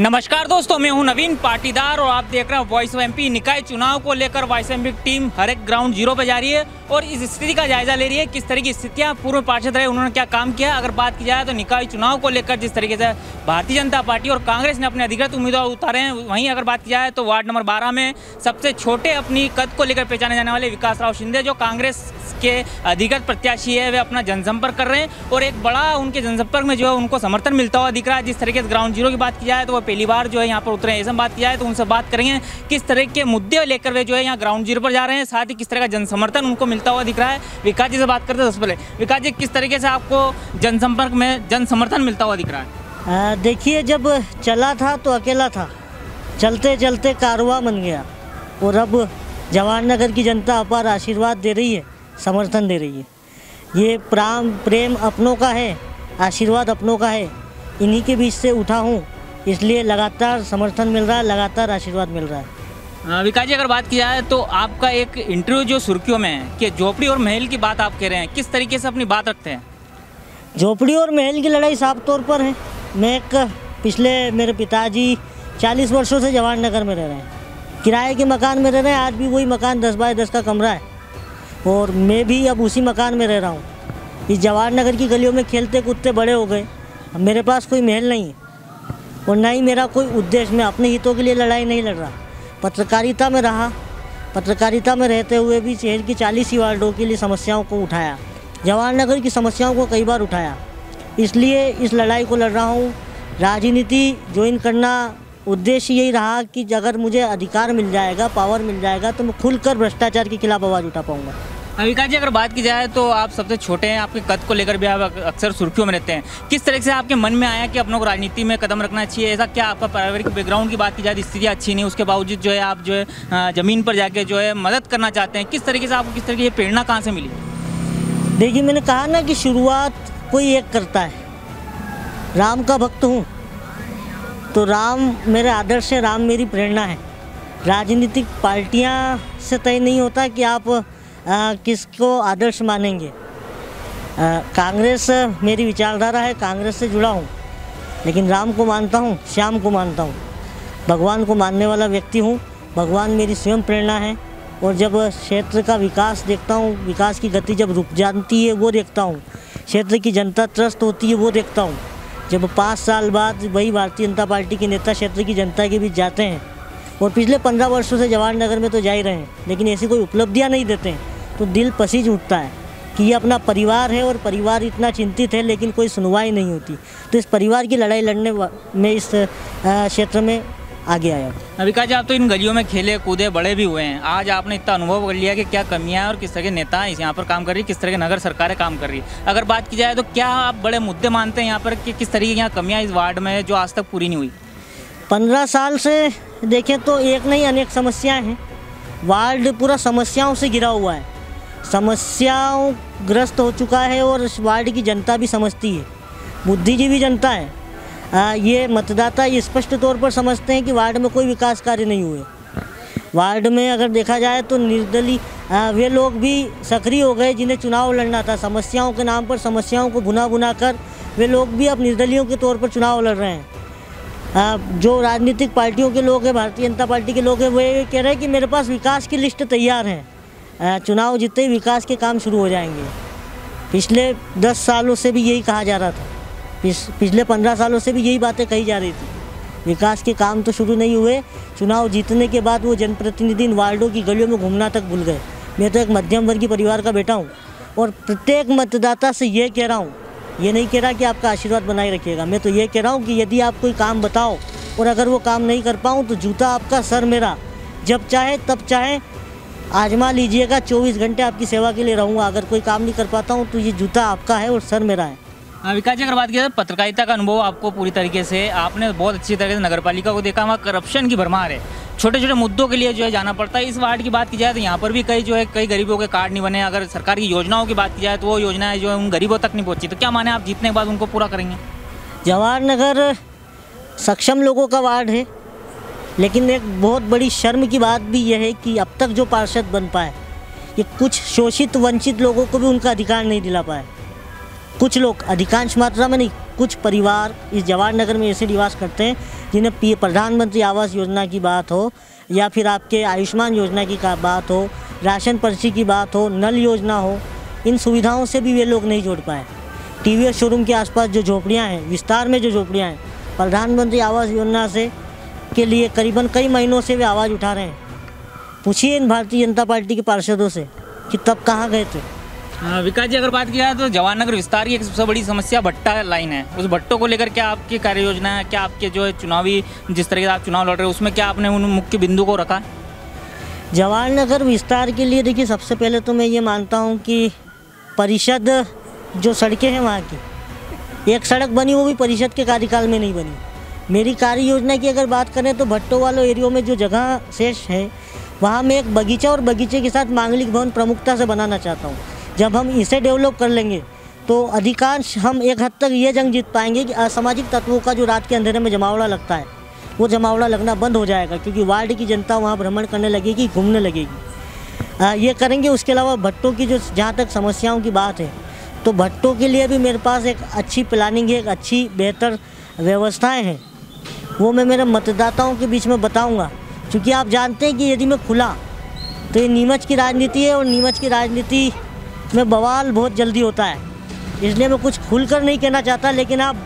नमस्कार दोस्तों, मैं हूं नवीन पाटीदार और आप देख रहे हैं वॉइस ऑफ एमपी। निकाय चुनाव को लेकर वॉइस एमपी टीम हर एक ग्राउंड जीरो पे जा रही है और इस स्थिति का जायजा ले रही है। किस तरह की स्थितियां, पूर्व पार्षद रहे उन्होंने क्या काम किया। अगर बात की जाए तो निकाय चुनाव को लेकर जिस तरीके से भारतीय जनता पार्टी और कांग्रेस ने अपने अधिकृत उम्मीदवार उतारे हैं, वहीं अगर बात की जाए तो वार्ड नंबर 12 में सबसे छोटे अपनी कद को लेकर पहचाने जाने वाले विकास राव शिंदे, जो कांग्रेस के अधिकृत प्रत्याशी है, वे अपना जनसंपर्क कर रहे हैं और एक बड़ा उनके जनसंपर्क में जो है उनको समर्थन मिलता हुआ दिख रहा है। जिस तरीके से ग्राउंड जीरो की बात की जाए तो वो पहली बार जो है यहाँ पर उतरे हैं। ऐसा बात की जाए तो उनसे बात करेंगे किस तरह के मुद्दे लेकर वे जो है यहाँ ग्राउंड जीरो पर जा रहे हैं, साथ ही किस तरह का जनसमर्थन उनको मिलता हुआ दिख रहा है। विकास जी से बात करते हैं। सबसे पहले विकास जी, किस तरीके से आपको जनसंपर्क में जन समर्थन मिलता हुआ दिख रहा है? देखिए, जब चला था तो अकेला था, चलते चलते कारवां बन गया और अब जवाहरनगर की जनता अपार आशीर्वाद दे रही है, समर्थन दे रही है। ये प्रेम अपनों का है, आशीर्वाद अपनों का है। इन्हीं के बीच से उठा हूँ, इसलिए लगातार समर्थन मिल रहा है, लगातार आशीर्वाद मिल रहा है। विकास जी, अगर बात की जाए तो आपका एक इंटरव्यू जो सुर्खियों में है कि झोपड़ी और महल की बात आप कह रहे हैं, किस तरीके से अपनी बात रखते हैं? झोपड़ी और महल की लड़ाई साफ तौर पर है। मेरे पिताजी 40 वर्षों से जवाहरनगर में रह रहे हैं, किराए के मकान में रह रहे हैं। आज भी वही मकान 10 बाय 10 का कमरा है और मैं भी अब उसी मकान में रह रहा हूँ। इस जवाहरनगर की गलियों में खेलते कूदते बड़े हो गए। अब मेरे पास कोई महल नहीं है और ना ही मेरा कोई उद्देश्य। मैं अपने हितों के लिए लड़ाई नहीं लड़ रहा। पत्रकारिता में रहा, पत्रकारिता में रहते हुए भी शहर की 40 ही वार्डों के लिए समस्याओं को उठाया, जवाहरनगर की समस्याओं को कई बार उठाया। इसलिए इस लड़ाई को लड़ रहा हूँ। राजनीति ज्वाइन करना उद्देश्य यही रहा कि अगर मुझे अधिकार मिल जाएगा, पावर मिल जाएगा, तो मैं खुलकर भ्रष्टाचार के खिलाफ आवाज़ उठा पाऊँगा। विकास जी, अगर बात की जाए तो आप सबसे छोटे हैं, आपके कद को लेकर भी आप अक्सर सुर्खियों में रहते हैं। किस तरह से आपके मन में आया कि अपनों को राजनीति में कदम रखना चाहिए? ऐसा क्या आपका पारिवारिक बैकग्राउंड की बात की जाए, स्थिति अच्छी नहीं, उसके बावजूद जो है आप जो है ज़मीन पर जाके जो है मदद करना चाहते हैं? किस तरीके से आपको, किस तरीके की प्रेरणा कहाँ से मिली? देखिए, मैंने कहा ना कि शुरुआत कोई एक करता है। राम का भक्त हूँ तो राम मेरे आदर्श है, राम मेरी प्रेरणा है। राजनीतिक पार्टियाँ से तय नहीं होता कि आप किसको आदर्श मानेंगे। कांग्रेस मेरी विचारधारा है, कांग्रेस से जुड़ा हूँ, लेकिन राम को मानता हूँ, श्याम को मानता हूँ, भगवान को मानने वाला व्यक्ति हूँ। भगवान मेरी स्वयं प्रेरणा है और जब क्षेत्र का विकास देखता हूँ, विकास की गति जब रुक जाती है वो देखता हूँ, क्षेत्र की जनता त्रस्त होती है वो देखता हूँ। जब 5 साल बाद वही भारतीय जनता पार्टी के नेता क्षेत्र की जनता के बीच जाते हैं और पिछले 15 वर्षों से जवाहरनगर में तो जा ही रहे हैं, लेकिन ऐसी कोई उपलब्धियां नहीं देते हैं, तो दिल पसीज उठता है कि ये अपना परिवार है और परिवार इतना चिंतित है, लेकिन कोई सुनवाई नहीं होती। तो इस परिवार की लड़ाई लड़ने में इस क्षेत्र में आगे आया। विकास जी, आप तो इन गलियों में खेले कूदे बड़े भी हुए हैं। आज आपने इतना अनुभव कर लिया कि क्या कमियां हैं और किस तरह के नेता इस यहाँ पर काम कर रही है, किस तरह की नगर सरकारें काम कर रही है। अगर बात की जाए तो क्या आप बड़े मुद्दे मानते हैं यहाँ पर कि किस तरीके की यहाँ कमियाँ इस वार्ड में जो आज तक पूरी नहीं हुई? 15 साल से देखें तो एक नहीं अनेक समस्याएं हैं। वार्ड पूरा समस्याओं से घिरा हुआ है, समस्याओं ग्रस्त हो चुका है और इस वार्ड की जनता भी समझती है, बुद्धिजीवी जनता है। ये मतदाता ये स्पष्ट तौर पर समझते हैं कि वार्ड में कोई विकास कार्य नहीं हुए। वार्ड में अगर देखा जाए तो निर्दलीय वे लोग भी सक्रिय हो गए जिन्हें चुनाव लड़ना था। समस्याओं के नाम पर समस्याओं को भुना कर वे लोग भी अब निर्दलीयों के तौर पर चुनाव लड़ रहे हैं। जो राजनीतिक पार्टियों के लोग हैं, भारतीय जनता पार्टी के लोग हैं, वे कह रहे हैं कि मेरे पास विकास की लिस्ट तैयार है, चुनाव जीतते ही विकास के काम शुरू हो जाएंगे। पिछले 10 सालों से भी यही कहा जा रहा था, पिछले 15 सालों से भी यही बातें कही जा रही थी। विकास के काम तो शुरू नहीं हुए। चुनाव जीतने के बाद वो जनप्रतिनिधि इन वार्डों की गलियों में घूमना तक भूल गए। मैं तो एक मध्यम वर्गीय परिवार का बेटा हूँ और प्रत्येक मतदाता से ये कह रहा हूँ, ये नहीं कह रहा कि आपका आशीर्वाद बनाए रखिएगा, मैं तो ये कह रहा हूँ कि यदि आप कोई काम बताओ और अगर वो काम नहीं कर पाऊँ तो जूता आपका सर मेरा, जब चाहे तब चाहे आजमा लीजिएगा। 24 घंटे आपकी सेवा के लिए रहूँगा। अगर कोई काम नहीं कर पाता हूँ तो ये जूता आपका है और सर मेरा है। विकास जी, अगर बात की जाए पत्रकारिता का अनुभव आपको पूरी तरीके से, आपने बहुत अच्छी तरीके से नगरपालिका को देखा, वहाँ करप्शन की भरमार है, छोटे छोटे मुद्दों के लिए जो है जाना पड़ता है। इस वार्ड की बात की जाए तो यहाँ पर भी कई गरीबों के कार्ड नहीं बने। अगर सरकार की योजनाओं की बात की जाए तो वो योजनाएं जो है उन गरीबों तक नहीं पहुँची। तो क्या माने आप जीतने के बाद उनको पूरा करेंगे? जवाहरनगर सक्षम लोगों का वार्ड है, लेकिन एक बहुत बड़ी शर्म की बात भी यह है कि अब तक जो पार्षद बन पाए, ये कुछ शोषित वंचित लोगों को भी उनका अधिकार नहीं दिला पाए। कुछ लोग, अधिकांश मात्रा में नहीं, कुछ परिवार इस जवाहरनगर में ऐसे निवास करते हैं जिन्हें प्रधानमंत्री आवास योजना की बात हो या फिर आपके आयुष्मान योजना की बात हो, राशन पर्ची की बात हो, नल योजना हो, इन सुविधाओं से भी वे लोग नहीं जोड़ पाए। टीवीएस शोरूम के आसपास जो झोपड़ियाँ हैं, विस्तार में जो झोपड़ियाँ हैं, प्रधानमंत्री आवास योजना से के लिए करीबन कई महीनों से वे आवाज़ उठा रहे हैं। पूछिए इन भारतीय जनता पार्टी के पार्षदों से कि तब कहाँ गए थे। विकास जी, अगर बात की जाए तो जवाहरनगर विस्तार की एक सबसे बड़ी समस्या भट्टा लाइन है। उस भट्टों को लेकर क्या आपकी कार्य योजना है? क्या आपके जो है चुनावी, जिस तरीके से आप चुनाव लड़ रहे हैं, उसमें क्या आपने उन मुख्य बिंदु को रखा? जवाहरनगर विस्तार के लिए देखिए, सबसे पहले तो मैं ये मानता हूँ कि परिषद जो सड़कें हैं वहाँ की, एक सड़क बनी वो भी परिषद के कार्यकाल में नहीं बनी। मेरी कार्य योजना की अगर बात करें तो भट्टों वालों एरियो में जो जगह शेष है वहाँ मैं एक बगीचा और बगीचे के साथ मांगलिक भवन प्रमुखता से बनाना चाहता हूँ। जब हम इसे डेवलप कर लेंगे तो अधिकांश हम एक हद तक ये जंग जीत पाएंगे कि असामाजिक तत्वों का जो रात के अंधेरे में जमावड़ा लगता है वो जमावड़ा लगना बंद हो जाएगा, क्योंकि वार्ड की जनता वहाँ भ्रमण करने लगेगी, घूमने लगेगी। ये करेंगे। उसके अलावा भट्टों की जो जहाँ तक समस्याओं की बात है तो भट्टों के लिए भी मेरे पास एक अच्छी प्लानिंग है, एक अच्छी बेहतर व्यवस्थाएँ हैं, वो मैं मेरे मतदाताओं के बीच में बताऊँगा। क्योंकि आप जानते हैं कि यदि मैं खुला तो ये नीमच की राजनीति है और नीमच की राजनीति में बवाल बहुत जल्दी होता है, इसलिए मैं कुछ खुलकर नहीं कहना चाहता। लेकिन आप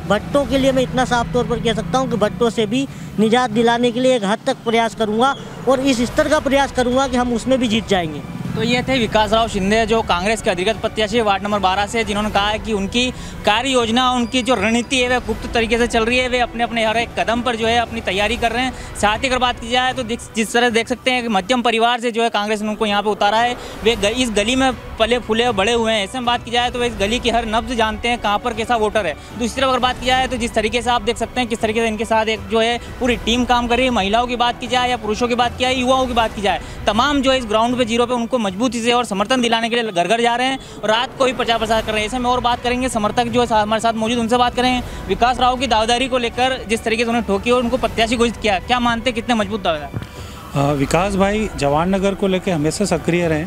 भट्टों के लिए मैं इतना साफ तौर पर कह सकता हूं कि भट्टों से भी निजात दिलाने के लिए एक हद तक प्रयास करूंगा और इस स्तर का प्रयास करूंगा कि हम उसमें भी जीत जाएंगे। तो ये थे विकास राव शिंदे, जो कांग्रेस के अधिकृत प्रत्याशी वार्ड नंबर 12 से, जिन्होंने कहा है कि उनकी कार्य योजना, उनकी जो रणनीति है वह गुप्त तरीके से चल रही है। वे अपने अपने हर एक कदम पर जो है अपनी तैयारी कर रहे हैं। साथ ही अगर बात की जाए तो जिस तरह देख सकते हैं कि मध्यम परिवार से जो है कांग्रेस ने उनको यहाँ पर उतारा है। वे इस गली में पले फूले बड़े हुए हैं। ऐसे में बात की जाए तो वे इस गली की हर नब्ज जानते हैं, कहाँ पर कैसा वोटर है। दूसरी तरफ अगर बात की जाए तो जिस तरीके से आप देख सकते हैं किस तरीके से इनके साथ एक जो है पूरी टीम काम कर रही है। महिलाओं की बात की जाए या पुरुषों की बात की जाए, युवाओं की बात की जाए, तमाम जो है इस ग्राउंड पे जीरो पे उनको मजबूती से और समर्थन दिलाने के लिए घर घर जा रहे हैं और रात को भी प्रचार प्रसार कर रहे हैं। ऐसे में और बात करेंगे समर्थक जो है हमारे साथ मौजूद, उनसे बात करेंगे। विकास राव की दावेदारी को लेकर जिस तरीके से उन्हें ठोकी और उनको प्रत्याशी घोषित किया, क्या मानते हैं कितने मजबूत दावेदार? विकास भाई जवाहरनगर को लेकर हमेशा सक्रिय रहे।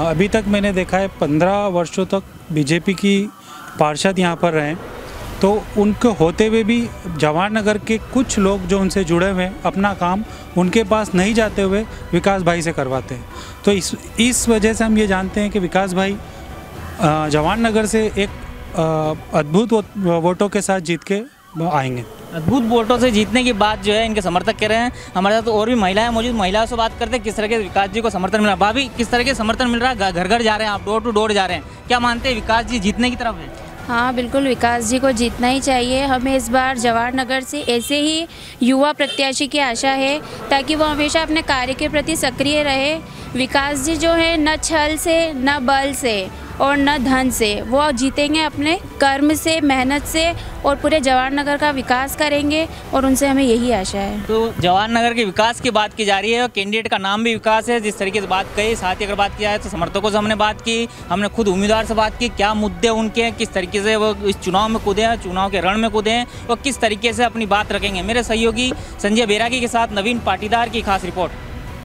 अभी तक मैंने देखा है 15 वर्षों तक बीजेपी की पार्षद यहाँ पर रहे, तो उनको होते हुए भी जवाहरनगर के कुछ लोग जो उनसे जुड़े हुए हैं अपना काम उनके पास नहीं जाते हुए विकास भाई से करवाते हैं। तो इस वजह से हम ये जानते हैं कि विकास भाई जवाहरनगर से एक अद्भुत वोटों के साथ जीत के आएंगे। अद्भुत वोटों से जीतने की बात जो है इनके समर्थक कह रहे हैं। हमारे साथ और भी महिलाएं मौजूद, महिलाओं से बात करते हैं किस तरह के विकास जी को समर्थन मिल रहा है। भाभी, किस तरह के समर्थन मिल रहा है? घर घर जा रहे हैं आप, डोर टू डोर जा रहे हैं, क्या मानते हैं विकास जी जीतने की तरफ है? हाँ बिल्कुल, विकास जी को जीतना ही चाहिए। हमें इस बार जवाहरनगर से ऐसे ही युवा प्रत्याशी की आशा है ताकि वो हमेशा अपने कार्य के प्रति सक्रिय रहे। विकास जी जो है न छल से, न बल से और न धन से, वो जीतेंगे अपने कर्म से, मेहनत से और पूरे जवाहरनगर का विकास करेंगे और उनसे हमें यही आशा है। तो जवाहरनगर के विकास की बात की जा रही है और कैंडिडेट का नाम भी विकास है, जिस तरीके से बात कही। साथ ही अगर बात की जाए तो समर्थकों से हमने बात की, हमने खुद उम्मीदवार से बात की, क्या मुद्दे उनके हैं, किस तरीके से वो इस चुनाव में कूदे हैं, चुनाव के रण में कूदे हैं और किस तरीके से अपनी बात रखेंगे। मेरे सहयोगी संजय बैरागी के साथ नवीन पाटीदार की खास रिपोर्ट।